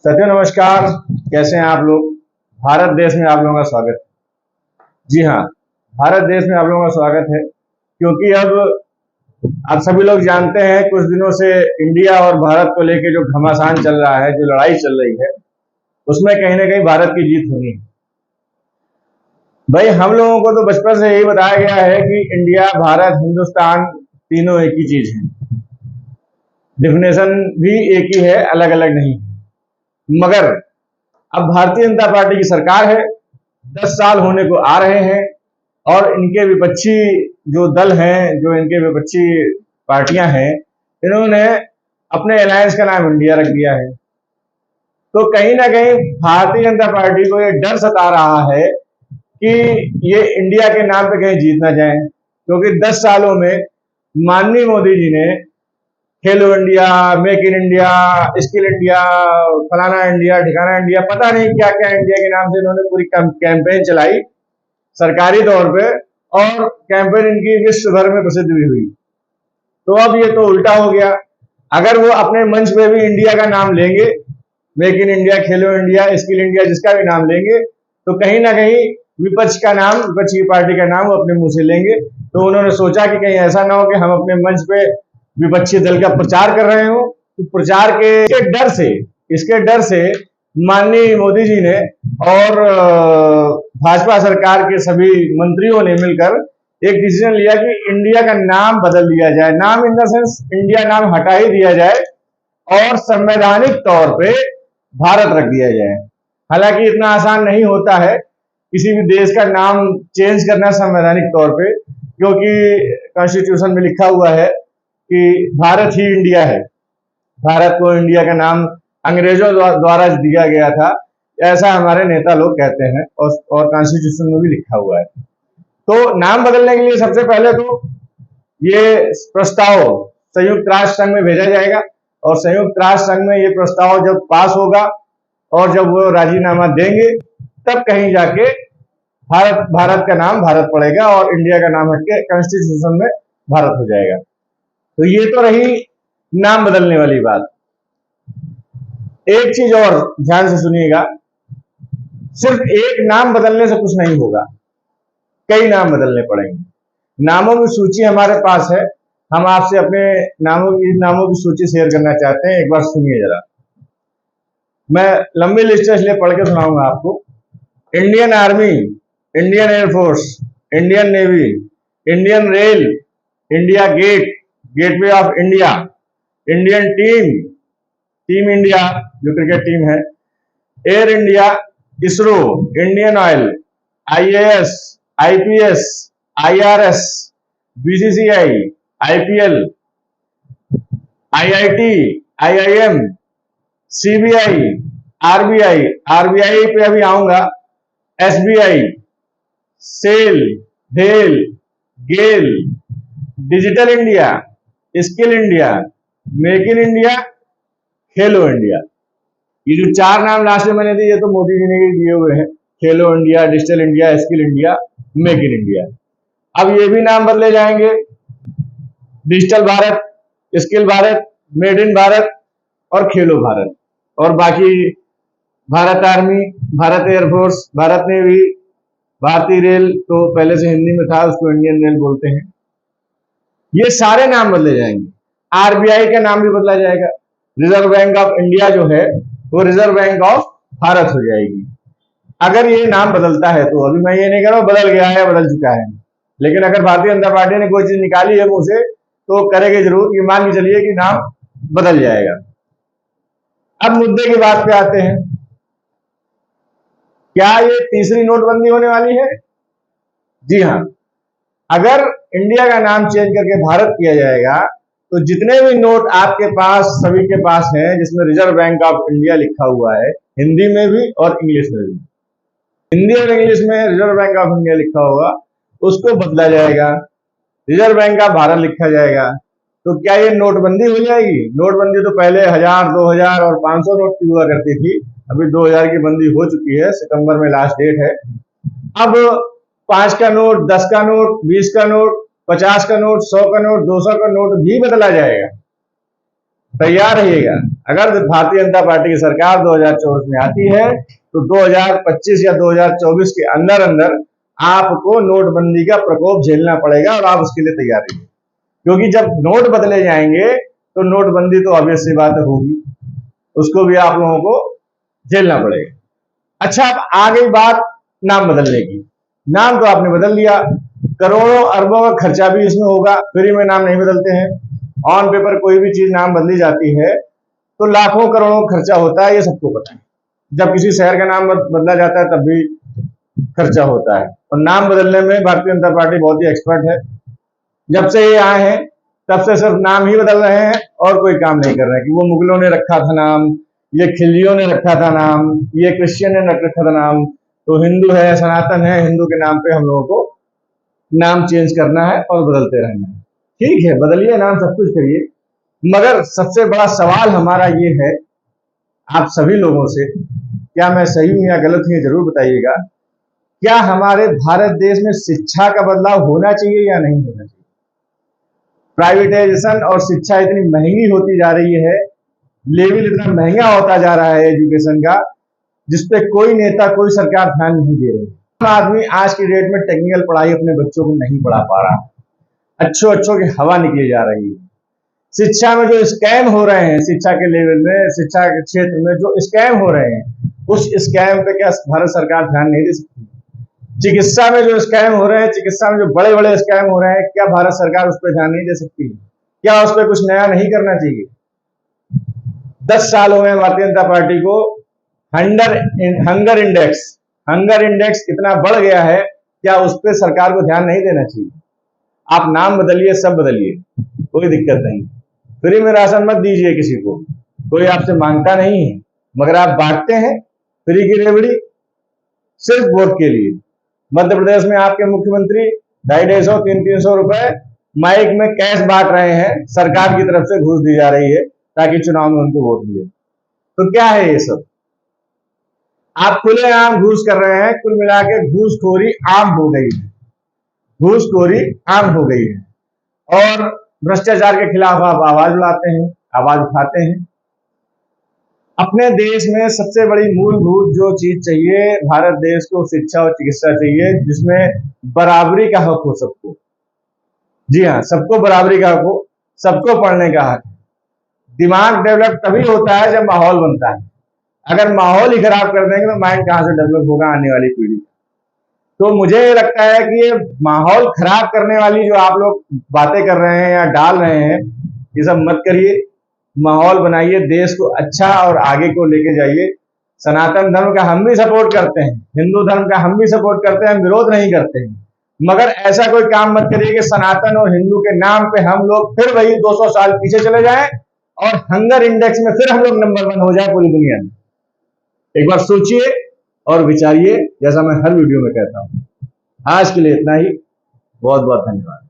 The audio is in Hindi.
सत्य नमस्कार। कैसे हैं आप लोग? भारत देश में आप लोगों का स्वागत है। जी हाँ, भारत देश में आप लोगों का स्वागत है क्योंकि अब सभी लोग जानते हैं कुछ दिनों से इंडिया और भारत को लेकर जो घमासान चल रहा है, जो लड़ाई चल रही है, उसमें कहीं ना कहीं भारत की जीत होनी है। भाई हम लोगों को तो बचपन से यही बताया गया है कि इंडिया, भारत, हिंदुस्तान तीनों एक ही चीज है। डिफिनेशन भी एक ही है, अलग अलग नहीं है। मगर अब भारतीय जनता पार्टी की सरकार है, 10 साल होने को आ रहे हैं और इनके विपक्षी जो दल हैं, जो इनके विपक्षी पार्टियां हैं, इन्होंने अपने अलायंस का नाम इंडिया रख दिया है। तो कहीं ना कहीं भारतीय जनता पार्टी को ये डर सता रहा है कि ये इंडिया के नाम पे कहीं जीत ना जाए, क्योंकि 10 सालों में माननीय मोदी जी ने खेलो India, Make in India, Skill India, फलाना इंडिया, ठिकाना इंडिया, पता नहीं क्या क्या इंडिया के नाम से इन्होंने पूरी कैंपेन चलाई सरकारी तौर पे, और कैंपेन इनकी विश्व भर में प्रसिद्ध भी हुई। तो अब ये तो उल्टा हो गया। अगर वो अपने मंच पे भी इंडिया का नाम लेंगे, मेक इन इंडिया, खेलो इंडिया, स्किल इंडिया, जिसका भी नाम लेंगे, तो कहीं ना कहीं विपक्ष का नाम, विपक्ष की पार्टी का नाम वो अपने मुंह से लेंगे। तो उन्होंने सोचा कि कहीं ऐसा ना हो कि हम अपने मंच पे विपक्षी दल का प्रचार कर रहे हो। तो प्रचार इसके डर से माननीय मोदी जी ने और भाजपा सरकार के सभी मंत्रियों ने मिलकर एक डिसीजन लिया कि इंडिया का नाम बदल दिया जाए। नाम इन द सेंस इंडिया नाम हटा ही दिया जाए और संवैधानिक तौर पे भारत रख दिया जाए। हालांकि इतना आसान नहीं होता है किसी भी देश का नाम चेंज करना संवैधानिक तौर पे, क्योंकि कॉन्स्टिट्यूशन में लिखा हुआ है कि भारत ही इंडिया है। भारत को इंडिया का नाम अंग्रेजों द्वारा दिया गया था, ऐसा हमारे नेता लोग कहते हैं और कॉन्स्टिट्यूशन में भी लिखा हुआ है। तो नाम बदलने के लिए सबसे पहले तो ये प्रस्ताव संयुक्त राष्ट्र संघ में भेजा जाएगा और संयुक्त राष्ट्र संघ में ये प्रस्ताव जब पास होगा और जब वो राजीनामा देंगे, तब कहीं जाके भारत का नाम भारत पड़ेगा और इंडिया का नाम हटके कॉन्स्टिट्यूशन में भारत हो जाएगा। तो ये तो रही नाम बदलने वाली बात। एक चीज और ध्यान से सुनिएगा, सिर्फ एक नाम बदलने से कुछ नहीं होगा, कई नाम बदलने पड़ेंगे। नामों की सूची हमारे पास है, हम आपसे अपने नामों की सूची शेयर करना चाहते हैं। एक बार सुनिए जरा, मैं लंबी लिस्ट है इसलिए पढ़ के सुनाऊंगा आपको। Indian Army, Indian Air Force, Indian Navy, Indian Rail, India Gate, Gateway of India, Indian team, team India जो क्रिकेट टीम है, Air India, ISRO, Indian Oil, IAS, IPS, IRS, BCCI, IPL, IIT, IIM, CBI, RBI, RBI पे अभी आऊंगा, एसबीआई, सेल, भेल, GAIL, Digital India, Skill India, Make in India, खेलो इंडिया। ये जो 4 नाम लास्ट में मैंने दिए, ये तो मोदी जी ने दिए हुए हैं, खेलो India, digital India, Skill India, Make in India. अब ये भी नाम बदले जाएंगे, digital Bharat, skill Bharat, made in Bharat और खेलो भारत। और बाकी Bharat army, Bharat air force, Bharat navy, भारतीय रेल तो पहले से हिंदी में था, उसको इंडियन रेल बोलते हैं। ये सारे नाम बदले जाएंगे। आरबीआई का नाम भी बदला जाएगा। रिजर्व बैंक ऑफ इंडिया जो है वो रिजर्व बैंक ऑफ भारत हो जाएगी। अगर ये नाम बदलता है तो, अभी मैं ये नहीं कह रहा हूं बदल गया है, बदल चुका है, लेकिन अगर भारतीय जनता पार्टी ने कोई चीज निकाली है मुंह से तो करेगी जरूर। ये मान के चलिए कि नाम बदल जाएगा। अब मुद्दे की बात पे आते हैं, क्या ये तीसरी नोटबंदी होने वाली है? जी हाँ, अगर इंडिया का नाम चेंज करके भारत किया जाएगा तो जितने भी नोट आपके पास, सभी के पास हैं, जिसमें रिजर्व बैंक ऑफ इंडिया लिखा हुआ है, हिंदी में भी और इंग्लिश में भी, हिंदी और इंग्लिश में रिजर्व बैंक ऑफ इंडिया लिखा होगा, उसको बदला जाएगा, रिजर्व बैंक ऑफ भारत लिखा जाएगा। तो क्या ये नोटबंदी हो जाएगी? नोटबंदी तो पहले 1000, 2000 और 500 नोट की हुआ करती थी, अभी 2000 की बंदी हो चुकी है, सितंबर में लास्ट डेट है। अब 5 का नोट, 10 का नोट, 20 का नोट, 50 का नोट, 100 का नोट, 200 का नोट भी बदला जाएगा। तैयार रहिएगा। अगर भारतीय जनता पार्टी की सरकार 2024 में आती है तो 2025 या 2024 के अंदर अंदर आपको नोटबंदी का प्रकोप झेलना पड़ेगा और आप उसके लिए तैयार रहिए, क्योंकि जब नोट बदले जाएंगे तो नोटबंदी तो ऑब्वियस सी बात होगी, उसको भी आप लोगों को झेलना पड़ेगा। अच्छा, अब आ गई बात नाम बदलने की। नाम तो आपने बदल दिया, करोड़ों अरबों का खर्चा भी इसमें होगा, फ्री में नाम नहीं बदलते हैं। ऑन पेपर कोई भी चीज नाम बदली जाती है तो लाखों करोड़ों खर्चा होता है, ये सबको पता है। जब किसी शहर का नाम बदला जाता है तब भी खर्चा होता है, और नाम बदलने में भारतीय जनता पार्टी बहुत ही एक्सपर्ट है। जब से ये आए हैं तब से सिर्फ नाम ही बदल रहे हैं और कोई काम नहीं कर रहे हैं कि वो मुगलों ने रखा था नाम, ये खिलजियों ने रखा था नाम, ये क्रिश्चियन ने रखा था नाम, तो हिंदू है, सनातन है, हिंदू के नाम पे हम लोगों को नाम चेंज करना है और बदलते रहना है। ठीक है, बदलिए नाम, सब कुछ करिए, मगर सबसे बड़ा सवाल हमारा ये है आप सभी लोगों से, क्या मैं सही हूं या गलत हूं जरूर बताइएगा, क्या हमारे भारत देश में शिक्षा का बदलाव होना चाहिए या नहीं होना चाहिए? प्राइवेटाइजेशन और शिक्षा इतनी महंगी होती जा रही है, लेवल इतना महंगा होता जा रहा है एजुकेशन का, जिसपे कोई नेता कोई सरकार ध्यान नहीं दे रही है। आदमी आज की डेट में टेक्निकल पढ़ाई अपने बच्चों को नहीं पढ़ा पा रहा, अच्छों की हवा निकली जा रही है। शिक्षा में जो स्कैम हो रहे हैं, शिक्षा के लेवल में, शिक्षा के क्षेत्र में जो स्कैम हो रहे हैं, उस स्कैम पे क्या भारत सरकार ध्यान नहीं दे सकती? चिकित्सा में जो स्कैम हो रहे हैं, चिकित्सा में जो बड़े बड़े स्कैम हो रहे हैं, क्या भारत सरकार उस पर ध्यान नहीं दे सकती? क्या उस पर कुछ नया नहीं करना चाहिए? 10 साल हो गए भारतीय जनता पार्टी को, हंगर इंडेक्स इतना बढ़ गया है, क्या उस पर सरकार को ध्यान नहीं देना चाहिए? आप नाम बदलिए, सब बदलिए, कोई दिक्कत नहीं। फ्री में राशन मत दीजिए किसी को, कोई आपसे मांगता नहीं है, मगर आप बांटते हैं फ्री की रेवड़ी सिर्फ वोट के लिए। मध्य प्रदेश में आपके मुख्यमंत्री 250, 300 रुपए माइक में कैश बांट रहे हैं, सरकार की तरफ से घूस दी जा रही है ताकि चुनाव में उनको वोट मिले। तो क्या है ये सब? आप खुलेआम घूस कर रहे हैं। कुल मिला के घूसखोरी आम हो गई है, घूसखोरी आम हो गई है, और भ्रष्टाचार के खिलाफ आप आवाज उठाते हैं, आवाज उठाते हैं। अपने देश में सबसे बड़ी मूलभूत जो चीज चाहिए भारत देश को, शिक्षा और चिकित्सा चाहिए, जिसमें बराबरी का हक हो सबको। जी हाँ, सबको बराबरी का हक हो, सबको पढ़ने का हक है। दिमाग डेवलप तभी होता है जब माहौल बनता है। अगर माहौल ही खराब कर देंगे तो माइंड कहां से डेवलप होगा आने वाली पीढ़ी? तो मुझे लगता है कि ये माहौल खराब करने वाली जो आप लोग बातें कर रहे हैं या डाल रहे हैं, ये सब मत करिए। माहौल बनाइए, देश को अच्छा और आगे को लेके जाइए। सनातन धर्म का हम भी सपोर्ट करते हैं, हिंदू धर्म का हम भी सपोर्ट करते हैं, हम विरोध नहीं करते हैं, मगर ऐसा कोई काम मत करिए कि सनातन और हिंदू के नाम पे हम लोग फिर वही 200 साल पीछे चले जाएं और हंगर इंडेक्स में फिर हम लोग नंबर 1 हो जाए पूरी दुनिया में। एक बार सोचिए और विचारिए, जैसा मैं हर वीडियो में कहता हूं। आज के लिए इतना ही, बहुत बहुत धन्यवाद।